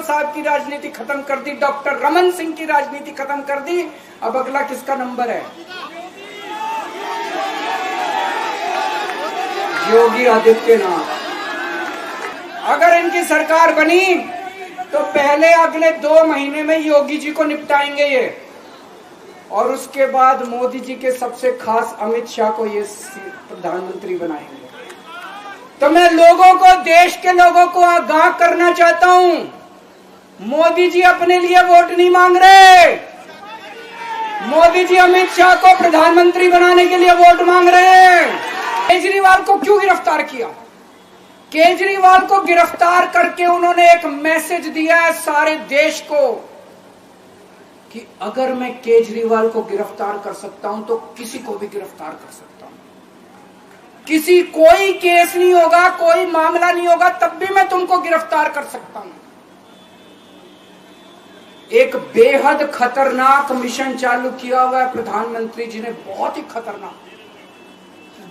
साहब की राजनीति खत्म कर दी, डॉक्टर रमन सिंह की राजनीति खत्म कर दी। अब अगला किसका नंबर है? योगी आदित्यनाथ। अगर इनकी सरकार बनी तो पहले अगले 2 महीने में योगी जी को निपटाएंगे ये, और उसके बाद मोदी जी के सबसे खास अमित शाह को ये प्रधानमंत्री बनाएंगे। तो मैं लोगों को, देश के लोगों को आगाह करना चाहता हूं, मोदी जी अपने लिए वोट नहीं मांग रहे। मोदी जी अमित शाह को प्रधानमंत्री बनाने के लिए वोट मांग रहे हैं। केजरीवाल को क्यों गिरफ्तार किया? केजरीवाल को गिरफ्तार करके उन्होंने एक मैसेज दिया है सारे देश को कि अगर मैं केजरीवाल को गिरफ्तार कर सकता हूं तो किसी को भी गिरफ्तार कर सकता हूं। कोई केस नहीं होगा, कोई मामला नहीं होगा, तब भी मैं तुमको गिरफ्तार कर सकता हूं। एक बेहद खतरनाक मिशन चालू किया हुआ है प्रधानमंत्री जी ने, बहुत ही खतरनाक।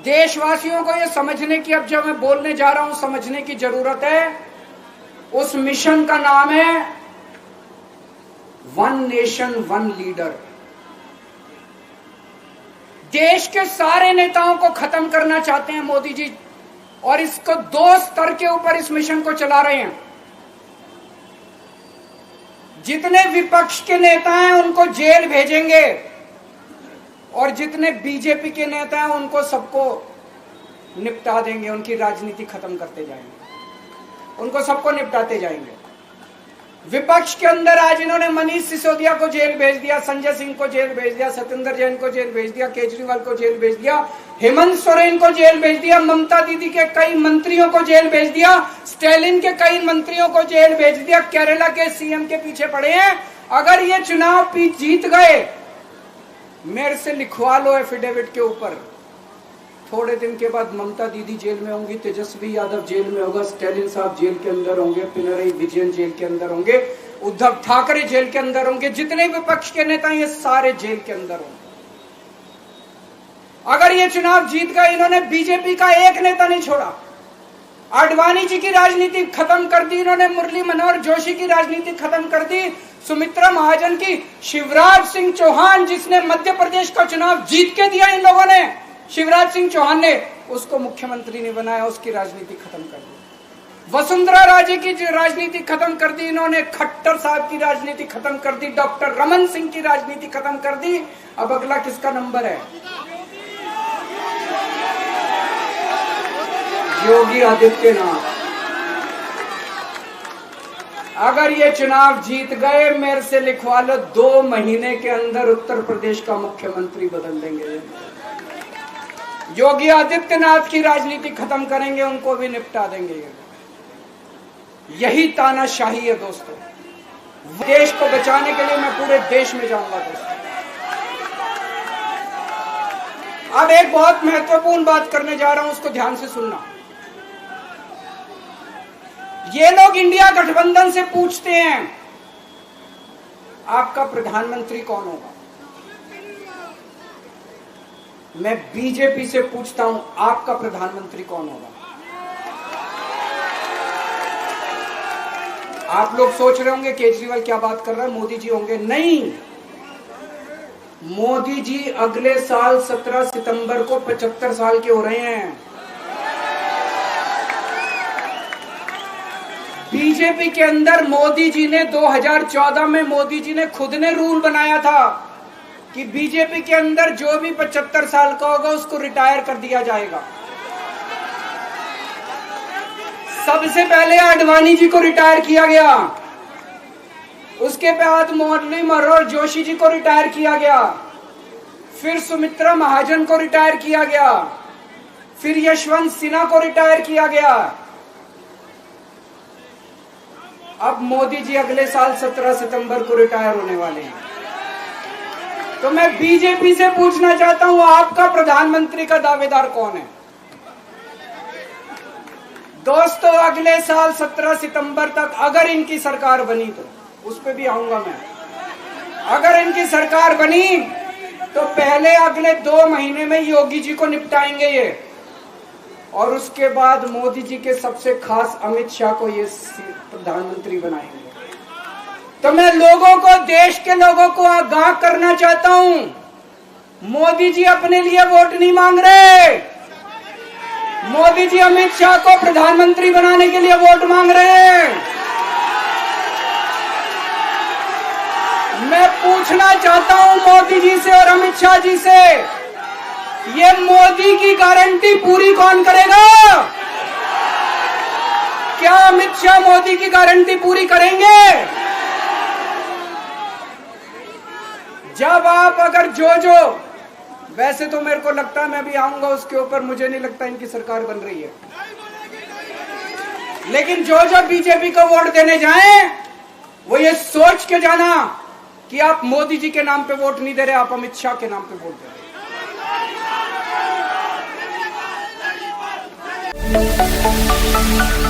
देशवासियों को यह समझने की, अब जब मैं बोलने जा रहा हूं, समझने की जरूरत है। उस मिशन का नाम है वन नेशन वन लीडर। देश के सारे नेताओं को खत्म करना चाहते हैं मोदी जी, और इसको 2 स्तर के ऊपर इस मिशन को चला रहे हैं। जितने विपक्ष के नेता हैं उनको जेल भेजेंगे, और जितने बीजेपी के नेता हैं उनको सबको निपटा देंगे, उनकी राजनीति खत्म करते जाएंगे, उनको सबको निपटाते जाएंगे। विपक्ष के अंदर आज इन्होंने मनीष सिसोदिया को जेल भेज दिया, संजय सिंह को जेल भेज दिया, सत्येंद्र जैन को जेल भेज दिया, केजरीवाल को जेल भेज दिया, हेमंत सोरेन को जेल भेज दिया, ममता दीदी के कई मंत्रियों को जेल भेज दिया, स्टालिन के कई मंत्रियों को जेल भेज दिया, केरला के सीएम के पीछे पड़े हैं। अगर ये चुनाव जीत गए, मेरे से लिखवा लो एफिडेविट के ऊपर, थोड़े दिन के बाद ममता दीदी जेल में होंगी, तेजस्वी यादव जेल में होगा, स्टालिन साहब जेल के अंदर होंगे, पिनरई विजयन जेल के अंदर होंगे, उद्धव ठाकरे जेल के अंदर होंगे, जितने विपक्ष के नेता ये सारे जेल के अंदर होंगे। अगर ये चुनाव जीत गए, इन्होंने बीजेपी का एक नेता नहीं छोड़ा। आडवाणी जी की राजनीति खत्म कर दी इन्होंने, मुरली मनोहर जोशी की राजनीति खत्म कर दी, सुमित्रा महाजन की, शिवराज सिंह चौहान जिसने मध्य प्रदेश का चुनाव जीत के दिया, इन लोगों ने, शिवराज सिंह चौहान ने उसको मुख्यमंत्री नहीं बनाया, उसकी राजनीति खत्म कर दी। वसुंधरा राजे की राजनीति खत्म कर दी इन्होंने, खट्टर साहब की राजनीति खत्म कर दी, डॉक्टर रमन सिंह की राजनीति खत्म कर दी। अब अगला किसका नंबर है? योगी आदित्यनाथ। अगर ये चुनाव जीत गए, मेरे से लिखवा लो, 2 महीने के अंदर उत्तर प्रदेश का मुख्यमंत्री बदल देंगे। योगी आदित्यनाथ की राजनीति खत्म करेंगे, उनको भी निपटा देंगे। यही तानाशाही है दोस्तों। देश को बचाने के लिए मैं पूरे देश में जाऊंगा दोस्तों। अब एक बहुत महत्वपूर्ण बात करने जा रहा हूं, उसको ध्यान से सुनना। ये लोग इंडिया गठबंधन से पूछते हैं आपका प्रधानमंत्री कौन होगा। मैं बीजेपी से पूछता हूं आपका प्रधानमंत्री कौन होगा। आप लोग सोच रहे होंगे केजरीवाल क्या बात कर रहा है, मोदी जी होंगे। नहीं, मोदी जी अगले साल 17 सितंबर को 75 साल के हो रहे हैं। बीजेपी के अंदर मोदी जी ने 2014 में मोदी जी ने खुद ने रूल बनाया था कि बीजेपी के अंदर जो भी 75 साल का होगा उसको रिटायर कर दिया जाएगा। सबसे पहले आडवाणी जी को रिटायर किया गया, उसके बाद मुरली मनोहर जोशी जी को रिटायर किया गया, फिर सुमित्रा महाजन को रिटायर किया गया, फिर यशवंत सिन्हा को रिटायर किया गया। अब मोदी जी अगले साल 17 सितंबर को रिटायर होने वाले हैं। तो मैं बीजेपी से पूछना चाहता हूं आपका प्रधानमंत्री का दावेदार कौन है। दोस्तों अगले साल 17 सितंबर तक अगर इनकी सरकार बनी, तो उस पर भी आऊंगा मैं, अगर इनकी सरकार बनी तो पहले अगले 2 महीने में योगी जी को निपटाएंगे ये, और उसके बाद मोदी जी के सबसे खास अमित शाह को ये प्रधानमंत्री बनाएंगे। तो मैं लोगों को, देश के लोगों को आगाह करना चाहता हूं, मोदी जी अपने लिए वोट नहीं मांग रहे। मोदी जी अमित शाह को प्रधानमंत्री बनाने के लिए वोट मांग रहे हैं। मैं पूछना चाहता हूं मोदी जी से और अमित शाह जी से, ये मोदी की गारंटी पूरी कौन करेगा? क्या अमित शाह मोदी की गारंटी पूरी करेंगे? जब आप अगर जो वैसे तो मेरे को लगता है, मैं भी आऊंगा उसके ऊपर, मुझे नहीं लगता इनकी सरकार बन रही है, लेकिन जो बीजेपी को वोट देने जाएं वो ये सोच के जाना कि आप मोदी जी के नाम पे वोट नहीं दे रहे, आप अमित शाह के नाम पे वोट दे रहे।